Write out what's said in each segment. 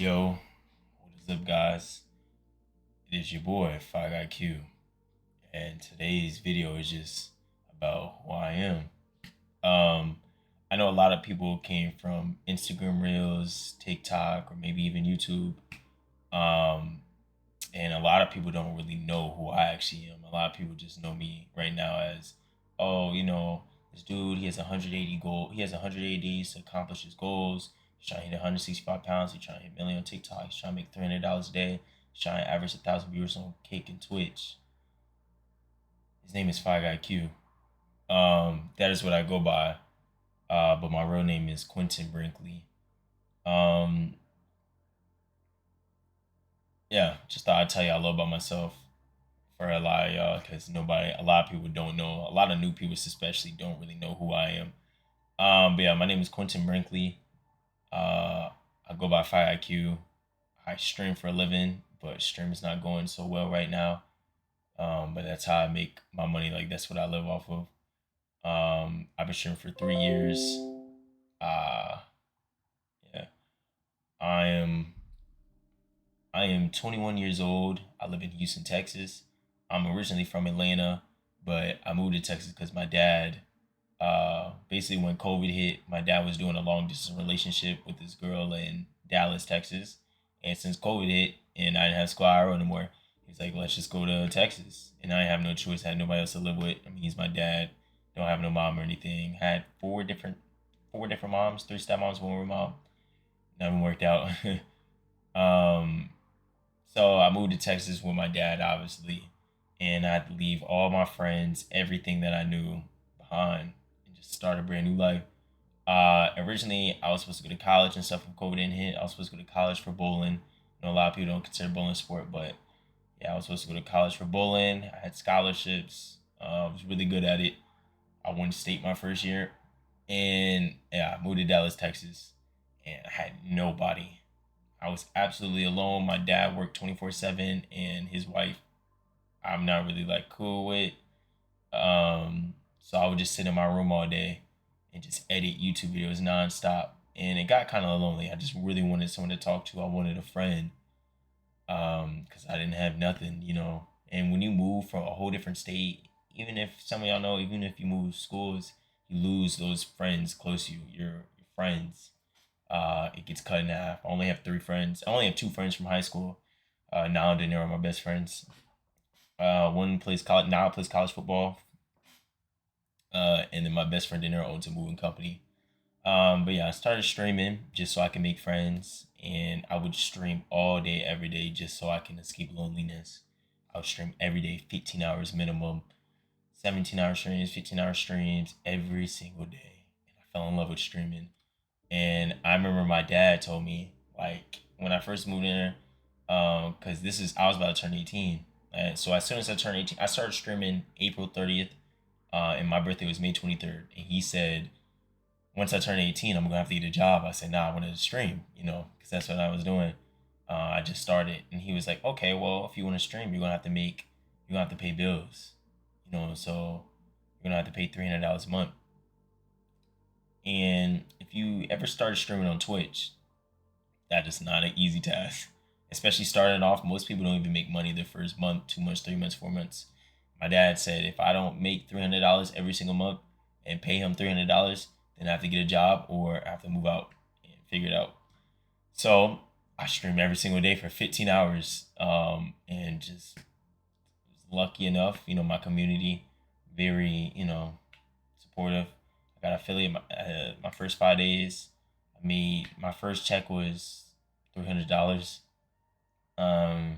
Yo, what is up, guys? It is your boy, Five Guy Q, and today's video is just about who I am. Um, I know a lot of people came from Instagram Reels, TikTok, or maybe even YouTube, um, and a lot of people don't really know who I actually am. A lot of people just know me right now as, oh, this dude, he has 180 goal. He has 180 days to accomplish his goals. He's trying to hit 165 pounds. He's trying to hit a million on TikTok. He's trying to make $300 a day. He's trying to average 1,000 viewers on Kick and Twitch. His name is Five Guy Q. That is what I go by. But my real name is Quentin Brinkley. Um, yeah, just thought I'd tell you a little about myself for a lot of y'all, because a lot of people don't know. A lot of new people, especially, don't really know who I am. But yeah, my name is Quentin Brinkley. I go by Fire IQ. I stream for a living, but stream is not going so well right now. But that's how I make my money. Like, that's what I live off of. I've been streaming for 3 years. Uh, yeah, I am I am 21 years old. I live in Houston, Texas. I'm originally from Atlanta, but I moved to Texas because my dad, basically when COVID hit, my dad was doing a long distance relationship with this girl in Dallas, Texas. And since COVID hit and I didn't have Squad Arrow anymore, he's like, let's just go to Texas. And I have no choice. I had nobody else to live with. I mean, he's my dad. Don't have no mom or anything. Had four different moms, three stepmoms, one mom. Never worked out. um, so I moved to Texas with my dad, obviously, and I had to leave all my friends, everything that I knew behind, and just start a brand new life. Originally, I was supposed to go to college and stuff when COVID didn't hit. I was supposed to go to college for bowling. I know a lot of people don't consider bowling a sport, but yeah, I was supposed to go to college for bowling. I had scholarships. I was really good at it. I won state my first year, and yeah, I moved to Dallas, Texas, and I had nobody. I was absolutely alone. My dad worked 24/7, and his wife, I'm not really like cool with. So I would just sit in my room all day and just edit YouTube videos nonstop. And it got kind of lonely. I just really wanted someone to talk to. I wanted a friend, because I didn't have nothing. And when you move from a whole different state, even if some of y'all know, even if you move schools, you lose those friends close to you, your friends. It gets cut in half. I only have three friends. I only have two friends from high school. Now and Daenerys are my best friends. One plays college. Now plays college football. And then my best friend Daenerys owns a moving company. But yeah, I started streaming just so I can make friends, and I would stream all day, every day, just so I can escape loneliness. I would stream every day, 15 hours minimum, 17-hour streams, 15-hour streams every single day. And I fell in love with streaming. And I remember my dad told me, like, when I first moved in there, because I was about to turn 18. And so as soon as I turned 18, I started streaming April 30th, and my birthday was May 23rd. And he said, once I turn 18, I'm gonna have to get a job. I said, nah, I want to stream, because that's what I was doing. I just started, and he was like, okay, well, if you want to stream, you're gonna have to pay bills, so you're gonna have to pay $300 a month. And if you ever started streaming on Twitch, that is not an easy task, especially starting off. Most people don't even make money the first month, 2 months, 3 months, 4 months. My dad said if I don't make $300 every single month and pay him $300, then I have to get a job or I have to move out and figure it out. So I stream every single day for 15 hours, and just was lucky enough. My community very supportive. I got affiliate my first 5 days. I made my first check was $300. Um,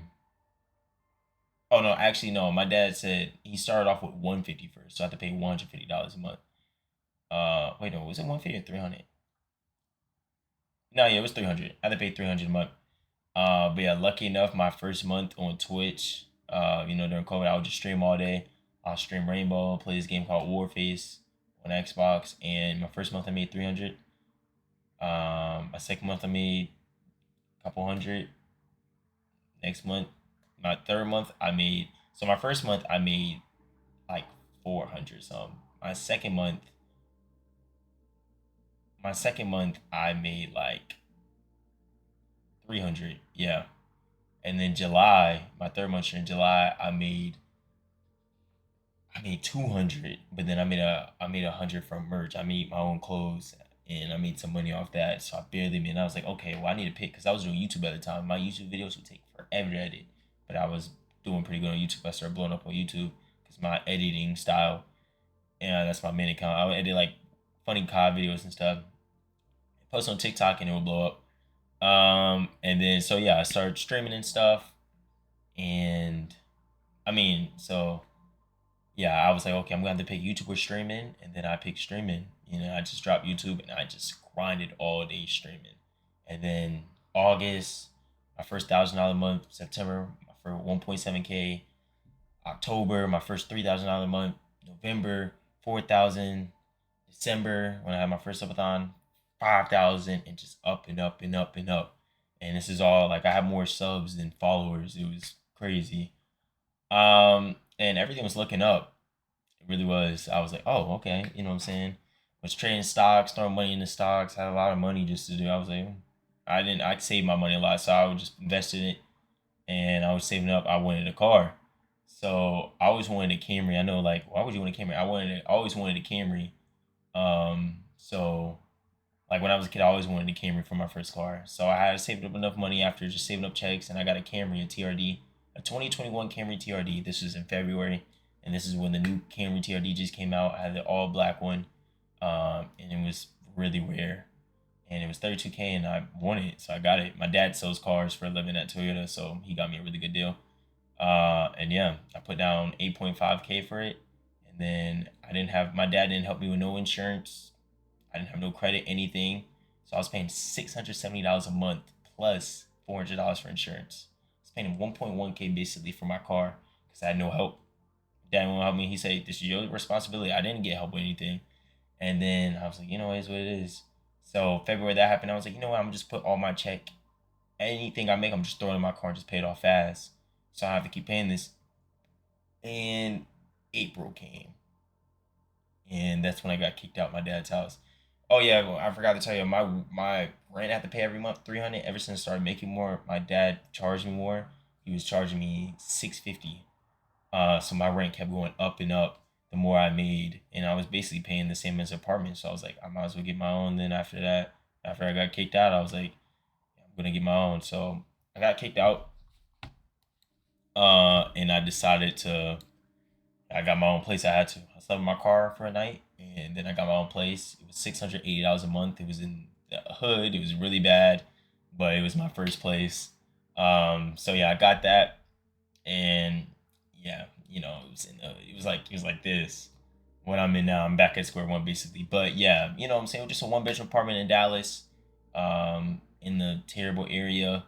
oh no, actually no. My dad said he started off with 150 first, so I had to pay $150 a month. Wait, no, was it 150 or 300? No, yeah, it was 300. I had to pay 300 a month. But yeah, lucky enough, my first month on Twitch, during COVID, I would just stream all day. I'll stream Rainbow, play this game called Warface on Xbox, and my first month I made 300. My second month I made a couple hundred. Next month, my third month I made. So my first month I made like 400 some. My second month I made like 300. Yeah. And then July, my third month in July, I made 200, but then I made 100 from merch. I made my own clothes, and I made some money off that. So I barely made. And I was like, okay, well I need to pick because I was doing YouTube at the time. My YouTube videos would take forever to edit, but I was doing pretty good on YouTube. I started blowing up on YouTube because my editing style, and that's my main account. I would edit like funny COD videos and stuff. Post on TikTok and it would blow up. And then so yeah, I started streaming and stuff, and so yeah, I was like, okay, I'm gonna have to pick YouTube or streaming, and then I picked streaming. I just dropped YouTube and I just grinded all day streaming, and then August, my first $1,000 month. September, my first 1.7K. October, my first $3,000 month. November, 4,000. December, when I had my first subathon, 5,000, and just up and up and up and up. And this is all like I have more subs than followers. It was crazy. And everything was looking up. It really was. I was like, oh, okay. You know what I'm saying? Was trading stocks, throwing money into stocks, had a lot of money just to do. I was like, I saved my money a lot, so I would just invest in it, and I was saving up. I wanted a car, so I always wanted a Camry. I know, like, why would you want a Camry? I always wanted a Camry. So like when I was a kid, I always wanted a Camry for my first car. So I had saved up enough money after just saving up checks, and I got a Camry, a TRD, a 2021 Camry TRD. This was in February, and this is when the new Camry TRD just came out. I had the all black one, and it was really rare, and it was 32K, and I wanted it, so I got it. My dad sells cars for a living at Toyota, so he got me a really good deal. And yeah, I put down 8.5K for it, and then I didn't have my dad didn't help me with no insurance. I didn't have no credit, anything. So I was paying $670 a month plus $400 for insurance. I was paying 1.1K basically for my car because I had no help. Dad won't help me. He said, "This is your responsibility." I didn't get help with anything. And then I was like, it is what it is. So February that happened. I was like, what? I'm just put all my check, anything I make, I'm just throwing in my car and just pay it off fast. So I have to keep paying this. And April came, and that's when I got kicked out my dad's house. Oh yeah, well, I forgot to tell you, my rent I have to pay every month 300. Ever since I started making more, my dad charged me more. He was charging me 650. So my rent kept going up and up the more I made, and I was basically paying the same as an apartment. So I was like, I might as well get my own. Then after that, after I got kicked out, I was like, I'm gonna get my own. So I got kicked out, and I decided to I got my own place. I had to. I slept in my car for a night, and then I got my own place. It was $680 a month. It was in the hood. It was really bad, but it was my first place. So yeah, I got that, and yeah, it was like this. What I'm in now, I'm back at square one basically. But yeah, what I'm saying, just a one bedroom apartment in Dallas, in the terrible area.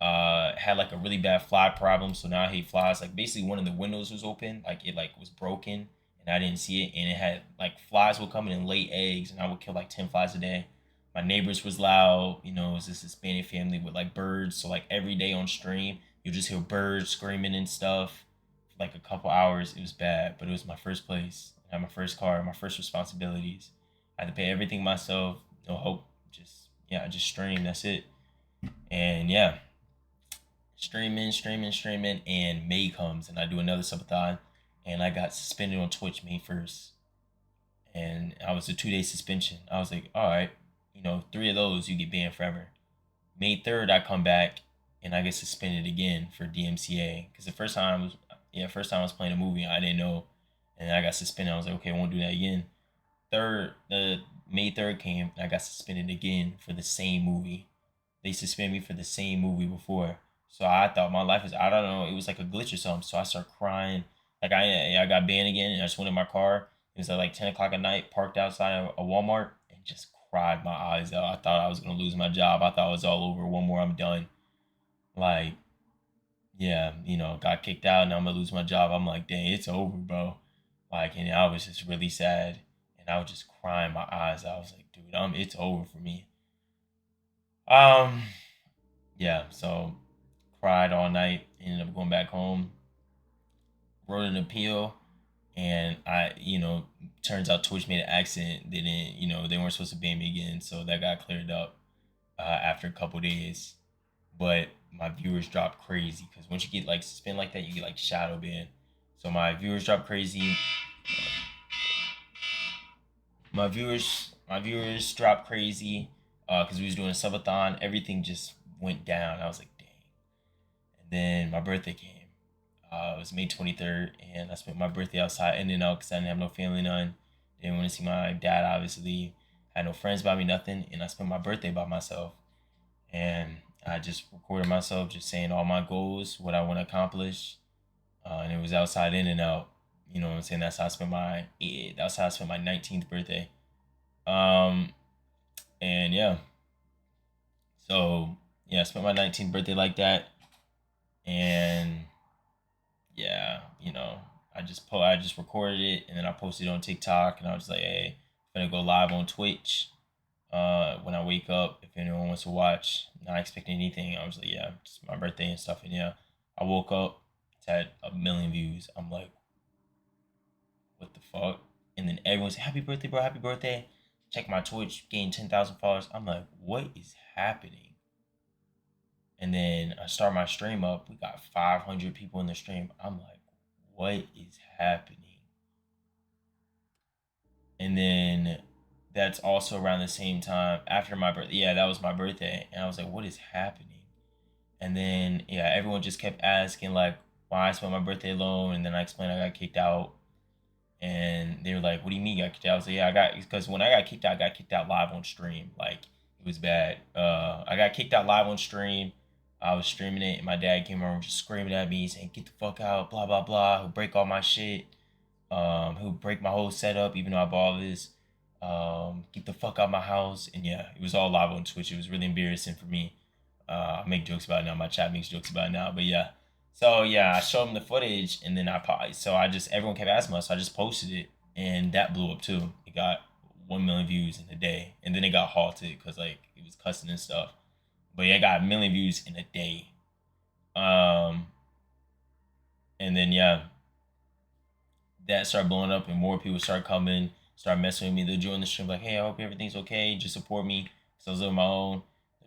Had like a really bad fly problem, so now I hate flies. Like basically, one of the windows was open, like it like was broken, and I didn't see it, and it had like flies would come in and lay eggs, and I would kill like 10 flies a day. My neighbors was loud. It was this Hispanic family with like birds, so like every day on stream, you just hear birds screaming and stuff. For like a couple hours, it was bad, but it was my first place. I had my first car, my first responsibilities. I had to pay everything myself. No hope. Just yeah, I just stream. That's it. And yeah, streaming, and May comes, and I do another subathon, and I got suspended on Twitch May 1st, and I was a 2 day suspension. I was like, all right, three of those you get banned forever. May 3rd, I come back, and I get suspended again for DMCA because the first time I was playing a movie, I didn't know, and I got suspended. I was like, okay, I won't do that again. The May 3rd came, and I got suspended again for the same movie. They suspended me for the same movie before. So I thought my life was, I don't know, it was like a glitch or something. So I started crying. Like I got banned again, and I just went in my car. It was at like 10 o'clock at night, parked outside of a Walmart, and just cried my eyes out. I thought I was going to lose my job. I thought it was all over. One more, I'm done. Like, yeah, got kicked out, and I'm going to lose my job. I'm like, dang, it's over, bro. Like, and I was just really sad. And I was just crying my eyes out. I was like, dude, it's over for me. Um, yeah, so cried all night, ended up going back home, wrote an appeal, and turns out Twitch made an accident. They didn't, they weren't supposed to ban me again, so that got cleared up after a couple days. but my viewers dropped crazy because once you get like suspended like that, you get like shadow banned. So my viewers dropped crazy. My viewers dropped crazy because we was doing a subathon. Everything just went down. I was like, dang. And then my birthday came. It was May 23rd, and I spent my birthday outside in and out because I didn't have no family, none. Didn't want to see my dad, obviously. Had no friends by me, nothing. And I spent my birthday by myself. And I just recorded myself just saying all my goals, what I want to accomplish. And it was outside in and out. You know what I'm saying? That's how I spent my 19th birthday. Um, and yeah. So yeah, I spent my 19th birthday like that. And yeah, I just recorded it and then I posted it on TikTok and I was like, hey, I'm gonna go live on Twitch. When I wake up, if anyone wants to watch, not expecting anything. I was like, yeah, it's my birthday and stuff. And yeah, I woke up, it's had 1 million views. I'm like, what the fuck? And then everyone said, happy birthday, bro, happy birthday. Check my Twitch, gained 10,000 followers. I'm like, what is happening? And then I start my stream up. We got 500 people in the stream. I'm like, what is happening? And then that's also around the same time after my birthday. Yeah, that was my birthday. And I was like, what is happening? And then, yeah, everyone just kept asking, like, why I spent my birthday alone. And then I explained I got kicked out. And they were like, what do you mean you got kicked out? I was like, yeah, because when I got kicked out live on stream. Like, it was bad. I got kicked out live on stream. I was streaming it, and my dad came over just screaming at me, saying, get the fuck out, blah, blah, blah. He'll break all my shit. He'll break my whole setup, even though I bought all this. Get the fuck out of my house. And yeah, it was all live on Twitch. It was really embarrassing for me. I make jokes about it now. My chat makes jokes about it now. But yeah. So yeah, I showed him the footage and then everyone kept asking me, so I just posted it and that blew up too. It got 1 million views in a day. And then it got halted because like it was cussing and stuff. But yeah, it got 1 million views in a day. Um and then yeah, that started blowing up and more people started coming, start messing with me. They'll join the stream like, hey, I hope everything's okay. Just support me. So I was living my own.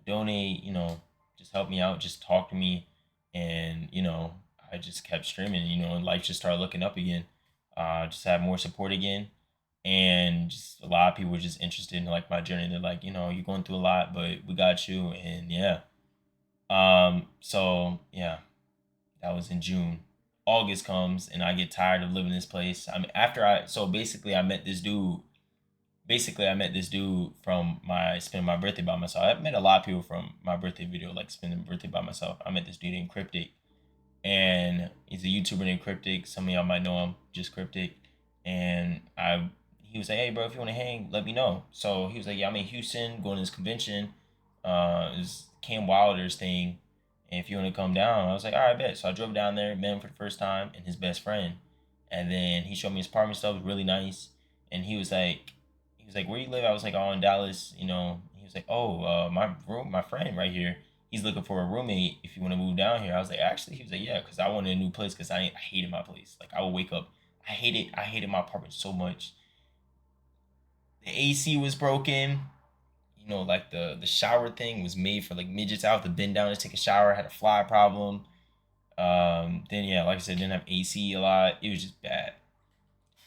Donate, just help me out, just talk to me. And, I just kept streaming, and life just started looking up again. Just had more support again. And just a lot of people were just interested in like my journey. They're like, you're going through a lot, but we got you. And yeah. So yeah, that was in June. August comes and I get tired of living in this place. I mean, so basically I met this dude. Basically, I met this dude from my spending my birthday by myself. I met a lot of people from my birthday video, like spending my birthday by myself. I met this dude named Cryptic, and he's a YouTuber named Cryptic. Some of y'all might know him, just Cryptic. And he was like, hey, bro, if you want to hang, let me know. So he was like, yeah, I'm in Houston, going to this convention. It's Cam Wilder's thing. And if you want to come down, I was like, all right, bet. So I drove down there, met him for the first time, and his best friend. And then he showed me his apartment stuff. It was really nice. And he was like, where you live? I was like, oh, in Dallas. He was like, oh, my friend right here. He's looking for a roommate if you want to move down here. I was like, actually, he was like, yeah, because I wanted a new place because I hated my place. Like I would wake up, I hated my apartment so much. The AC was broken. Like the shower thing was made for like midgets. I had to bend down to take a shower. I had a fly problem. Then yeah, like I said, didn't have AC a lot. It was just bad.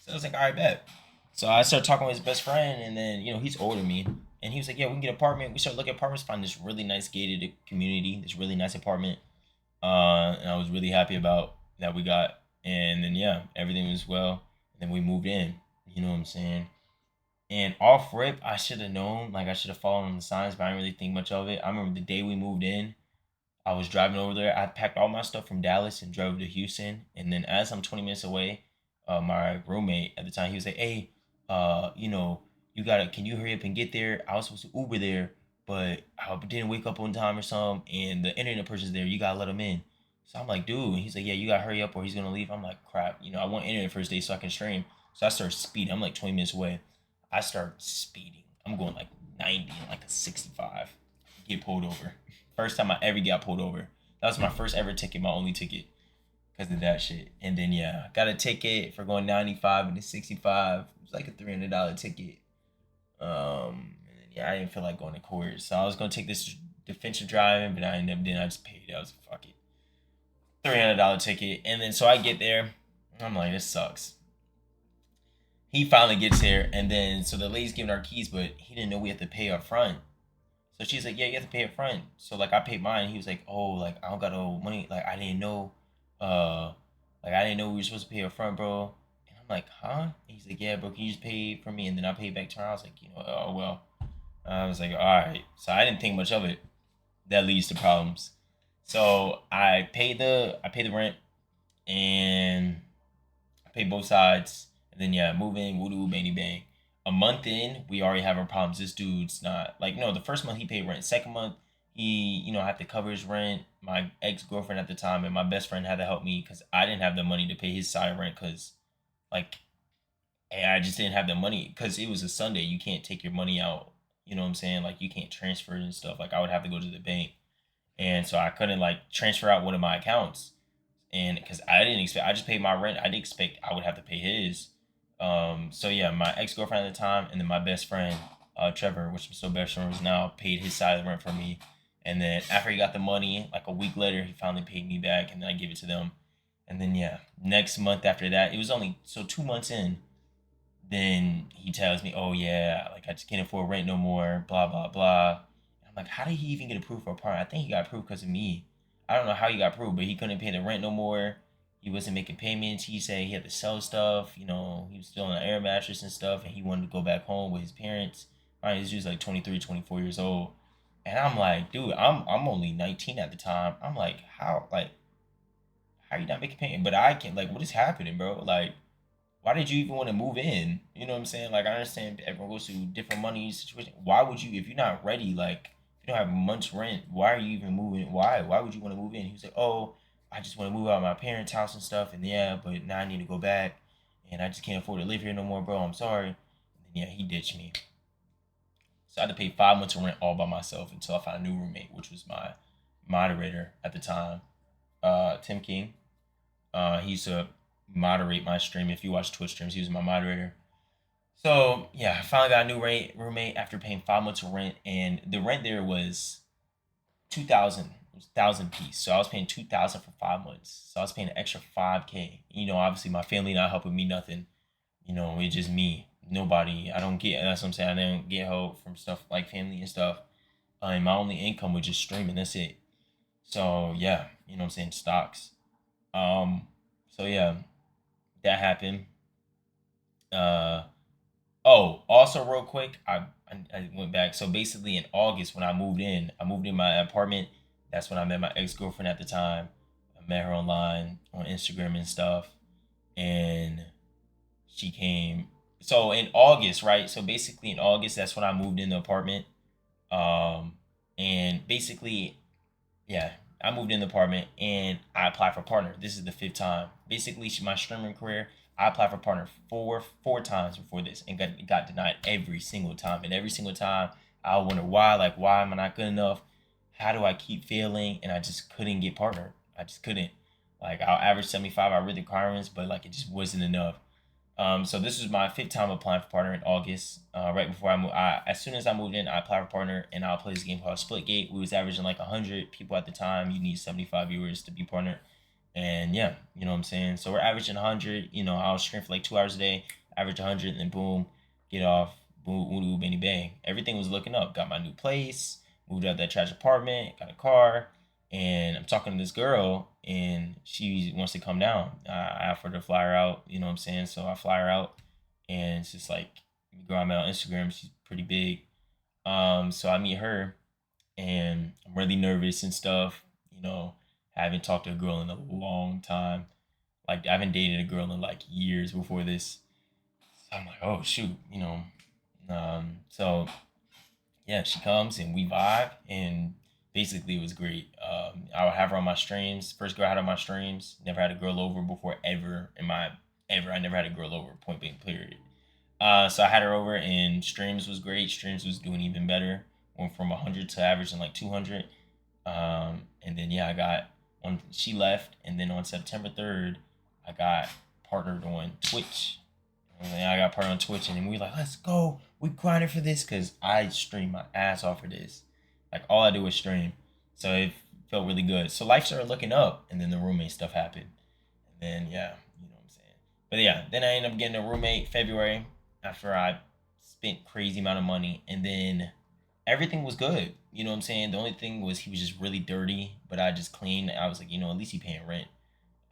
So I was like, all right, bet. So I started talking with his best friend, and then he's older than me, and he was like, yeah, we can get an apartment. We started looking at apartments, find this really nice gated community, this really nice apartment. And I was really happy about that we got. And then yeah, everything was well. And then we moved in. You know what I'm saying? And off rip, I should have known. Like I should have followed on the signs, but I didn't really think much of it. I remember the day we moved in. I was driving over there. I packed all my stuff from Dallas and drove to Houston. And then as I'm 20 minutes away, my roommate at the time, he was like, hey, can you hurry up and get there? I was supposed to Uber there, but I didn't wake up on time or something. And the internet person's there. You got to let him in. So I'm like, dude. And he's like, yeah, you got to hurry up or he's going to leave. I'm like, crap. I want internet first day so I can stream. So I started speeding. I'm like 20 minutes away. I start speeding. I'm going like 90 and like a 65. Get pulled over. First time I ever got pulled over. That was my first ever ticket, my only ticket, because of that shit. And then yeah, got a ticket for going 95 and 65. It was like a $300 ticket. And then, yeah, I didn't feel like going to court, so I was gonna take this defensive driving, but I ended up then I just paid it. I was like, fuck it. $300 ticket. And then so I get there. I'm like, this sucks. He finally gets here, and then so the lady's giving our keys, but he didn't know we had to pay up front. So she's like, yeah, you have to pay up front. So like I paid mine. He was like, oh, like I don't got no money. Like I didn't know, uh, I didn't know we were supposed to pay up front, bro. And I'm like, huh? And he's like, yeah, bro, can you just pay for me? And then I paid back to her. I was like, oh well. I was like, all right. So I didn't think much of it. That leads to problems. So I paid the rent, and I paid both sides. And then yeah, move in, woo doo, bang bang. A month in, we already have our problems. This dude's not like, no, the first month he paid rent. Second month, he, had to cover his rent. My ex girlfriend at the time and my best friend had to help me because I didn't have the money to pay his side of rent because like I just didn't have the money because it was a Sunday. You can't take your money out. You know what I'm saying? Like you can't transfer it and stuff. Like I would have to go to the bank, and so I couldn't like transfer out one of my accounts. And because I didn't expect, I just paid my rent. I didn't expect I would have to pay his. So yeah, my ex girlfriend at the time, and then my best friend, Trevor, which I'm still best friends now, paid his side of the rent for me. And then after he got the money, like a week later, he finally paid me back, and then I gave it to them. And then yeah, next month after that, it was only so 2 months in. Then he tells me, "Oh yeah, like I just can't afford rent no more." Blah blah blah. And I'm like, "How did he even get approved for a apartment?" I think he got approved because of me. I don't know how he got approved, but he couldn't pay the rent no more. He wasn't making payments. He said he had to sell stuff. He was still on an air mattress and stuff, and he wanted to go back home with his parents. Right, he's just like 23, 24 years old. And I'm like, dude, I'm only 19 at the time. I'm like, how you not making payment? But I can't, like, what is happening, bro? Like, why did you even want to move in? You know what I'm saying? Like I understand everyone goes through different money situation. Why would you, if you're not ready, like if you don't have month's rent, why are you even moving? Why? Why would you want to move in? He was like, oh, I just want to move out of my parents' house and stuff. And yeah, but now I need to go back, and I just can't afford to live here no more, bro. I'm sorry. And then yeah, he ditched me. So I had to pay 5 months of rent all by myself until I found a new roommate, which was my moderator at the time, Tim King. He used to moderate my stream. If you watch Twitch streams, he was my moderator. So yeah, I finally got a new roommate after paying 5 months of rent, and the rent there was 2,000. It was 1,000 piece. So I was paying 2,000 for 5 months. So I was paying an extra 5K. Obviously my family not helping me nothing. It's just me. Nobody. I don't get. That's what I'm saying. I don't get help from stuff like family and stuff. And my only income was just streaming. That's it. So yeah, what I'm saying, stocks. Um. So yeah, that happened. Uh. Oh, also real quick, I went back. So basically, in August when I moved in my apartment. That's when I met my ex girlfriend at the time. I met her online on Instagram and stuff, and she came. So in August, right? So basically in August, that's when I moved in the apartment. Um, and basically, yeah, I moved in the apartment and I applied for partner. This is the fifth time. Basically, my streaming career, I applied for partner four times before this and got denied every single time. And every single time, I wonder why. Like, why am I not good enough? How do I keep failing? And I just couldn't get partner. I just couldn't. Like, I'll average 75. I read the requirements, but like it just wasn't enough. So this was my fifth time applying for partner in August. Right before I moved, as soon as I moved in, I applied for partner, and I played this game called Splitgate. We was averaging like 100 people at the time. You need 75 viewers to be partner, and yeah, you know what I'm saying. So we're averaging 100. I'll stream for like 2 hours a day, average 100, and then boom, get off, boom, boom, boom, bang, bang. Everything was looking up. Got my new place, moved out that trash apartment, got a car, and I'm talking to this girl, and she wants to come down. I offered to fly her out, you know what I'm saying? So I fly her out, and it's just like, girl I met on Instagram, she's pretty big. So I meet her, and I'm really nervous and stuff. I haven't talked to a girl in a long time. Like, I haven't dated a girl in like years before this. So I'm like, oh shoot, So yeah, she comes and we vibe, and basically it was great. I would have her on my streams. First girl I had on my streams. Never had a girl over before ever in my ever. I never had a girl over. Point blank period. So I had her over, and streams was great. Streams was doing even better. Went from 100 to averaging like 200. And then yeah, I got when she left, and then on September 3rd, I got partnered on Twitch. And then I got partnered on Twitch, and then we were like, let's go. We grinded for this because I streamed my ass off for this. Like all I do was stream. So it felt really good. So life started looking up, and then the roommate stuff happened. And then yeah, you know what I'm saying. But yeah, then I ended up getting a roommate February after I spent crazy amount of money, and then everything was good. You know what I'm saying? The only thing was he was just really dirty, but I just cleaned. I was like, at least he paying rent.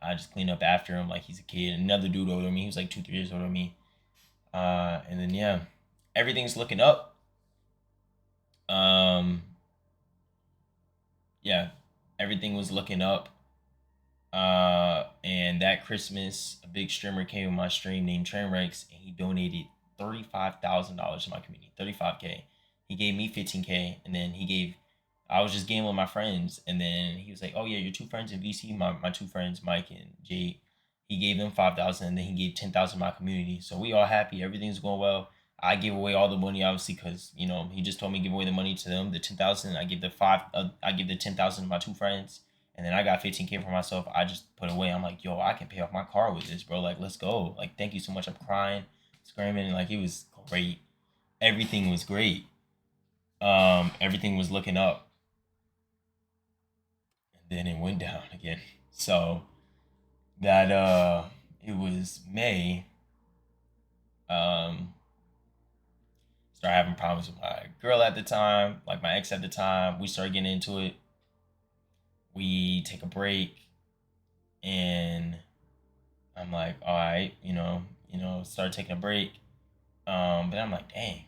I just cleaned up after him like he's a kid. Another dude older than me. He was like 2, 3 years older than me. And then yeah, everything's looking up. Um, yeah, everything was looking up. And that Christmas, a big streamer came on my stream named Trainwrecks, and he donated $35,000 to my community. 35K. He gave me 15K, and then he gave. I was just gaming with my friends, and then he was like, "Oh yeah, your two friends in VC, my two friends, Mike and Jade." He gave them 5,000, and then he gave 10,000 to my community. So we all happy. Everything's going well. I gave away all the money, obviously, because he just told me to give away the money to them. The 10,000, I give the five. I give the 10,000 to my two friends, and then I got 15K for myself. I just put away. I'm like, yo, I can pay off my car with this, bro. Like, let's go. Like, thank you so much. I'm crying, screaming. Like, it was great. Everything was great. Everything was looking up, and then it went down again. So that it was May. Um, Started having problems with my girl at the time, like my ex at the time. We started getting into it. We take a break, and I'm like, all right, start taking a break. But I'm like, dang.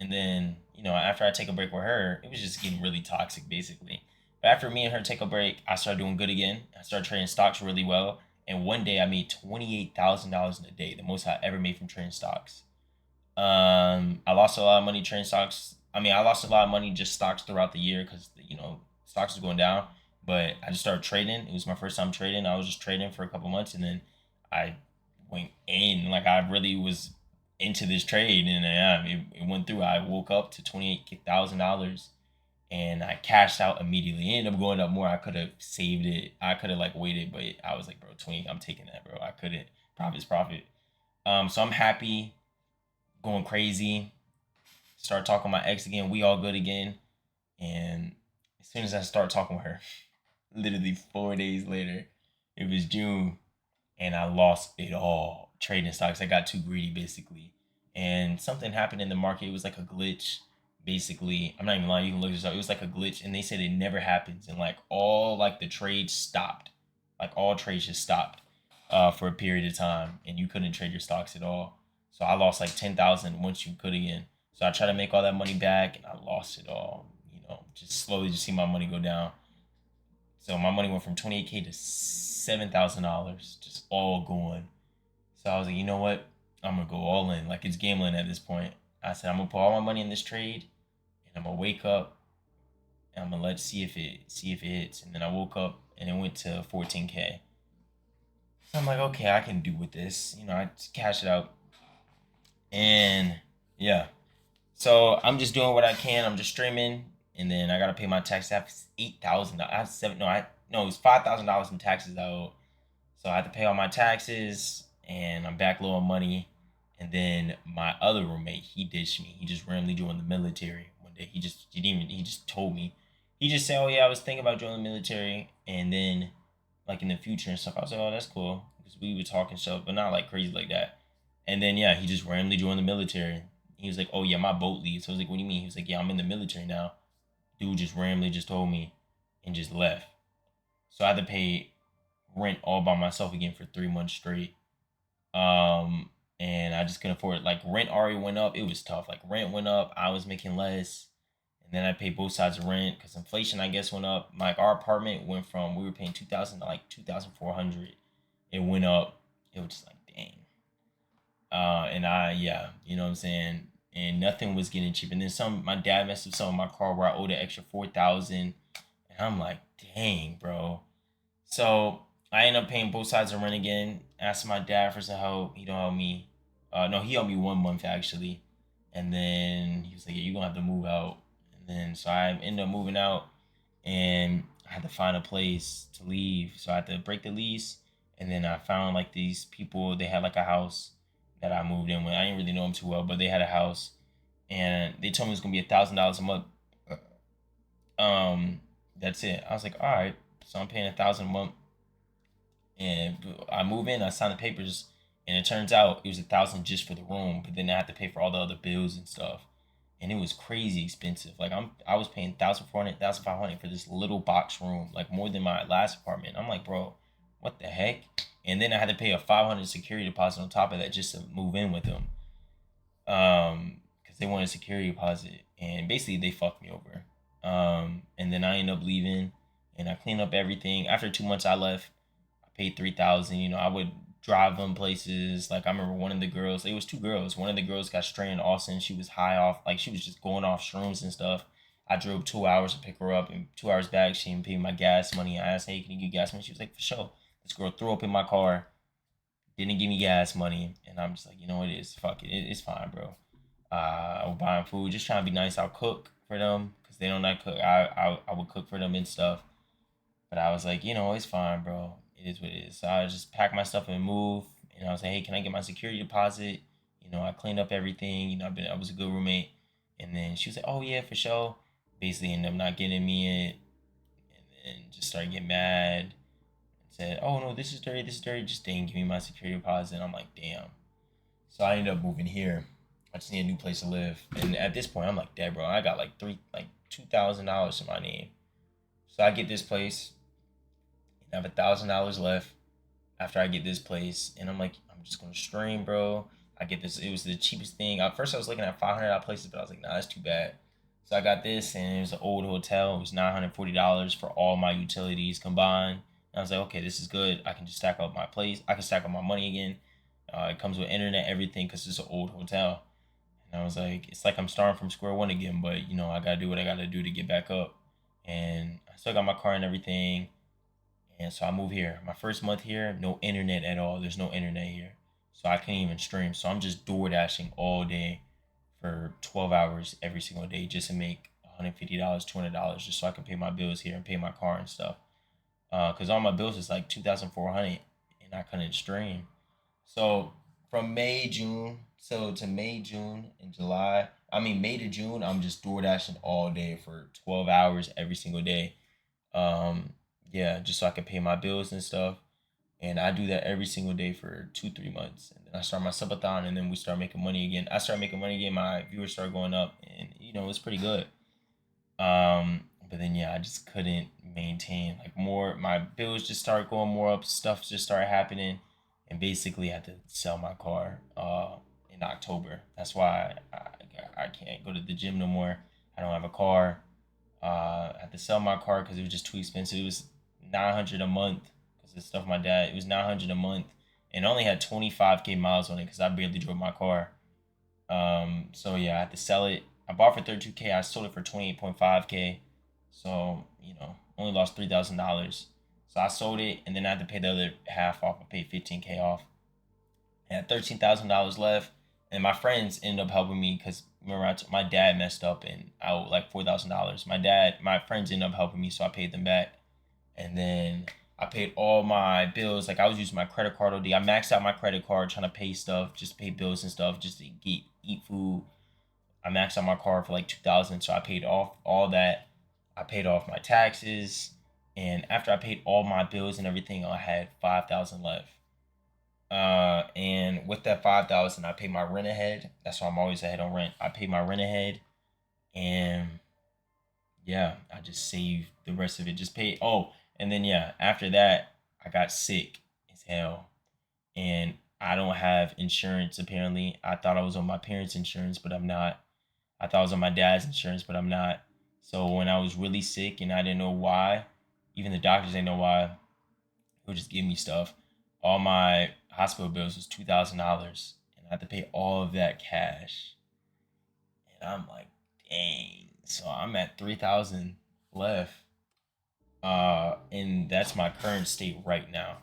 And then, after I take a break with her, it was just getting really toxic, basically. But after me and her take a break, I started doing good again. I started trading stocks really well. And one day I made $28,000 in a day, the most I ever made from trading stocks. I lost a lot of money trading stocks. I mean, I lost a lot of money just stocks throughout the year because, stocks was going down. But I just started trading. It was my first time trading. I was just trading for a couple months, and then I went in. Like, I really was into this trade, and it went through. I woke up to $28,000, and I cashed out immediately. It ended up going up more. I could have saved it. I could have like waited, but I was like, bro, 20. I'm taking that, bro. I couldn't. Profit's profit. So I'm happy, going crazy. Start talking to my ex again. We all good again. And as soon as I start talking with her, literally 4 days later, it was June, and I lost it all trading stocks. I got too greedy, basically, and something happened in the market. It was like a glitch, basically. I'm not even lying. You can look this up. It was like a glitch, and they said it never happens, and like all like the trades stopped, like all trades just stopped for a period of time, and you couldn't trade your stocks at all. So I lost like 10,000 once you could again. So I tried to make all that money back, and I lost it all. Just slowly just see my money go down. So my money went from 28K to $7,000, just all going. So I was like, you know what? I'm gonna go all in. Like, it's gambling at this point. I said I'm gonna put all my money in this trade, and I'm gonna wake up, and I'm gonna see if it hits. And then I woke up, and it went to 14K. So I'm like, okay, I can do with this. I just cash it out, and yeah. So I'm just doing what I can. I'm just streaming, and then I gotta pay my taxes. I have 8,000. I have seven. No, it was $5,000 in taxes I owe. So I had to pay all my taxes, and I'm back low on money. And then my other roommate, he ditched me. He just randomly joined the military one day. He just told me. He just said, "Oh yeah, I was thinking about joining the military, and then like in the future and stuff." I was like, "Oh, that's cool," because we were talking stuff, but not like crazy like that. And then yeah, he just randomly joined the military. He was like, "Oh yeah, my boat leaves." So I was like, "What do you mean?" He was like, "Yeah, I'm in the military now." Dude just randomly just told me, and just left. So I had to pay rent all by myself again for 3 months straight. And I just couldn't afford it. Like, rent already went up. It was tough. Like, rent went up. I was making less. And then I paid both sides of rent because inflation, I guess, went up. Like, our apartment went from, we were paying 2,000 to like 2,400. It went up. It was just like, dang. Yeah, you know what I'm saying? And nothing was getting cheap. And then my dad messed up some of my car where I owed an extra 4,000. And I'm like, dang, bro. So I ended up paying both sides of rent again. Asked my dad for some help. He don't help me. No, he helped me 1 month actually, and then he was like, "Yeah, you're gonna have to move out." And then so I ended up moving out, and I had to find a place to leave. So I had to break the lease, and then I found like these people. They had like a house that I moved in with. I didn't really know them too well, but they had a house, and they told me it was gonna be $1,000 a month. Um, that's it. I was like, all right. So I'm paying 1,000 a month, and I move in. I sign the papers, and it turns out it was 1,000 just for the room, but then I had to pay for all the other bills and stuff, and it was crazy expensive. Like I was paying 1,400, 1,500 for this little box room, like more than my last apartment. I'm like, bro, what the heck? And then I had to pay a 500 security deposit on top of that just to move in with them. Because they wanted a security deposit, and basically they fucked me over. And then I ended up leaving, and I cleaned up everything. After 2 months, I left. I paid 3,000. I would drive them places. Like I remember one of the girls. It was two girls. One of the girls got straight in Austin. She was high off, like she was just going off shrooms and stuff. I drove 2 hours to pick her up, and 2 hours back, she didn't pay my gas money. I asked, "Hey, can you get gas money?" She was like, "For sure." This girl threw up in my car, didn't give me gas money, and I'm just like, it is. Fuck it, it's fine, bro. I was buying food, just trying to be nice. I'll cook for them because they don't like cook. I would cook for them and stuff. But I was like, it's fine, bro. It is what it is. So I just pack my stuff and move. And I was like, hey, can I get my security deposit? I cleaned up everything. I was a good roommate. And then she was like, oh yeah, for sure. Basically ended up not getting me it, and then just started getting mad. And said, oh no, this is dirty, this is dirty. Just didn't give me my security deposit. And I'm like, damn. So I ended up moving here. I just need a new place to live. And at this point, I'm like, damn, bro, I got like $2,000 in my name. So I get this place, and I have $1,000 left after I get this place, and I'm like, I'm just gonna stream, bro. I get this. It was the cheapest thing. At first, I was looking at $500 places, but I was like, nah, that's too bad. So I got this, and it was an old hotel. It was $940 for all my utilities combined. And I was like, okay, this is good. I can just stack up my place. I can stack up my money again. It comes with internet, everything, because it's an old hotel. And I was like, it's like I'm starting from square one again, but I gotta do what I gotta do to get back up. And I still got my car and everything. And so I moved here. My first month here, no internet at all. There's no internet here. So I can't even stream. So I'm just door dashing all day for 12 hours every single day just to make $150, $200 just so I can pay my bills here and pay my car and stuff. Because all my bills is like 2,400 and I couldn't stream. So from May, June, so to May, June, and July, I mean, May to June, I'm just door dashing all day for 12 hours every single day. Um, yeah, just so I can pay my bills and stuff. And I do that every single day for 2, 3 months. And then I start my subathon, and then we start making money again. I start making money again, my viewers start going up, and it's pretty good. But then yeah, I just couldn't maintain like more. My bills just started going more up. Stuff just started happening, and basically I had to sell my car. In October. That's why I can't go to the gym no more. I don't have a car. I had to sell my car because it was just too expensive. It was 900 a month because the stuff my dad. It was 900 a month, and I only had 25K miles on it because I barely drove my car. So yeah, I had to sell it. I bought for 32K. I sold it for 28.5K. So only lost $3,000. So I sold it, and then I had to pay the other half off. I paid 15K off. I had $13,000 left, and my friends ended up helping me because remember my dad messed up and I owed like $4,000. My friends ended up helping me, so I paid them back, and then I paid all my bills. Like I was using my credit card all day. I maxed out my credit card trying to pay stuff, just to pay bills and stuff, just to eat food. I maxed out my card for like 2,000, so I paid off all that. I paid off my taxes, and after I paid all my bills and everything, I had 5,000 left. And with that 5,000, I pay my rent ahead. That's why I'm always ahead on rent. I pay my rent ahead, and yeah, I just saved the rest of it. Just pay. Oh, and then yeah, after that, I got sick as hell, and I don't have insurance. Apparently, I thought I was on my parents' insurance, but I'm not. I thought I was on my dad's insurance, but I'm not. So when I was really sick and I didn't know why, even the doctors didn't know why, they would just give me stuff. All my hospital bills was $2,000, and I had to pay all of that cash. And I'm like, dang. So I'm at 3,000 left. And that's my current state right now.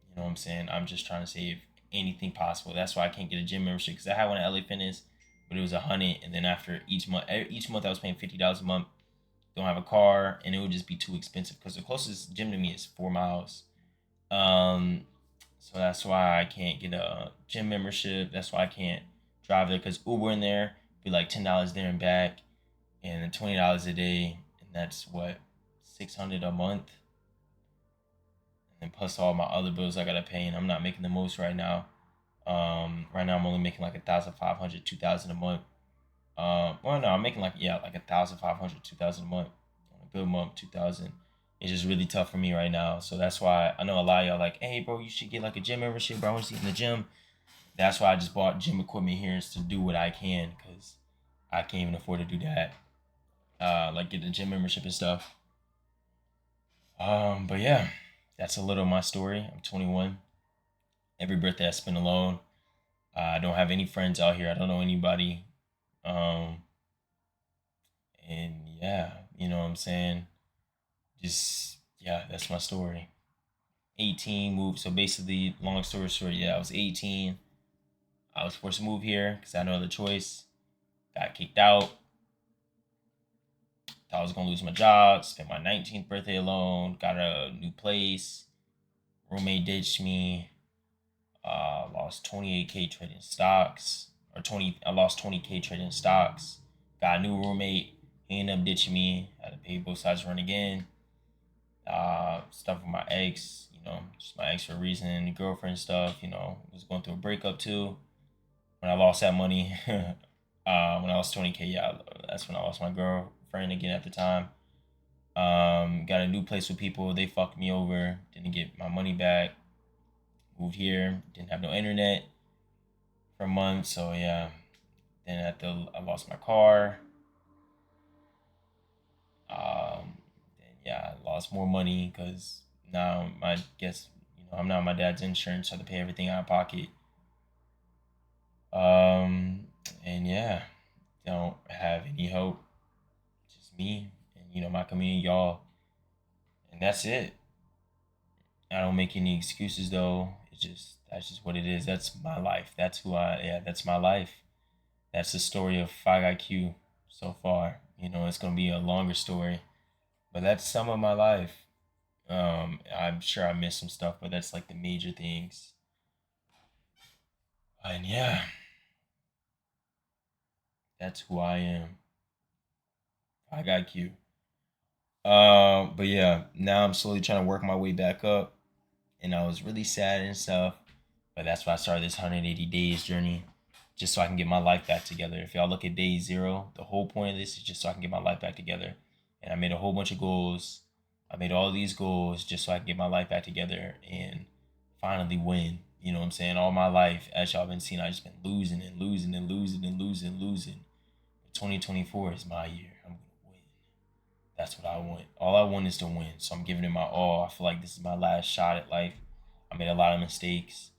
You know what I'm saying? I'm just trying to save anything possible. That's why I can't get a gym membership because I had one at LA Fitness, but it was 100, and then after each month I was paying $50 a month. Don't have a car, and it would just be too expensive because the closest gym to me is 4 miles. Um, so that's why I can't get a gym membership. That's why I can't drive there because Uber in there be like $10 there and back, and then $20 a day, and and that's what 600 a month, and then plus all my other bills I gotta pay, and I'm not making the most right now. Right now I'm only making like 1,500, 2,000 a month. Well, no, I'm making like like 1,500, 2,000 a month. On a good month, 2,000. It's just really tough for me right now. So that's why I know a lot of y'all like, hey, bro, you should get like a gym membership, bro. I want to see you in the gym. That's why I just bought gym equipment here is to do what I can because I can't even afford to do that. Like get the gym membership and stuff. But yeah, that's a little of my story. I'm 21. Every birthday I spend alone. I don't have any friends out here. I don't know anybody. Um, and yeah, you know what I'm saying? Just yeah, that's my story. 18 moved. So basically, long story short, yeah, I was 18. I was forced to move here because I had no other choice. Got kicked out. Thought I was gonna lose my job. Spent my 19th birthday alone. Got a new place. Roommate ditched me. Lost 28K trading stocks. Or 20. I lost 20K trading stocks. Got a new roommate. He ended up ditching me. Had to pay both sides rent again. Stuff with my ex. Just my ex for a reason. Girlfriend stuff. Was going through a breakup too. When I lost that money. When I lost 20K, yeah, that's when I lost my girlfriend again at the time. Got a new place with people. They fucked me over. Didn't get my money back. Moved here. Didn't have no internet for months. So yeah. Then I lost my car. Then yeah, I lost more money because now I'm now my dad's insurance. So I have to pay everything out of pocket. Um, and yeah, don't have any hope. Just me and my community, y'all, and that's it. I don't make any excuses though. That's just what it is. That's my life. That's who I yeah, that's my life. That's the story of 5IQ so far. It's gonna be a longer story. But that's some of my life. I'm sure I missed some stuff, but that's like the major things. And yeah, that's who I am. 5IQ. But yeah, now I'm slowly trying to work my way back up. And I was really sad and stuff. But that's why I started this 180 days journey, just so I can get my life back together. If y'all look at day zero, the whole point of this is just so I can get my life back together. And I made a whole bunch of goals. I made all these goals just so I can get my life back together and finally win. You know what I'm saying? All my life, as y'all been seeing, I just been losing and losing and losing and losing and losing. 2024 is my year. I'm gonna win. That's what I want. All I want is to win. So I'm giving it my all. I feel like this is my last shot at life. I made a lot of mistakes,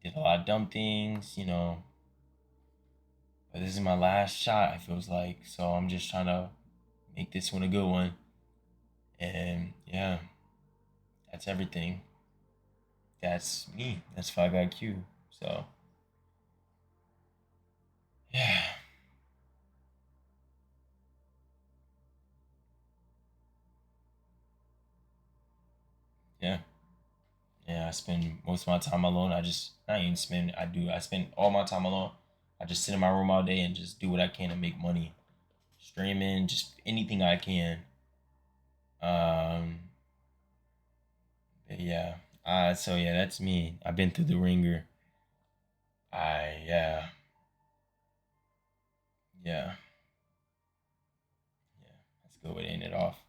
did a lot of dumb things. But this is my last shot, it feels like. So I'm just trying to make this one a good one. And yeah, that's everything. That's me. That's 5IQ. So yeah. Yeah. Yeah, I spend most of my time alone. I even spend, I spend all my time alone. I just sit in my room all day and just do what I can to make money. Streaming, just anything I can. Um, but yeah. So yeah, that's me. I've been through the ringer. Yeah, yeah, yeah. That's a good way to end it off.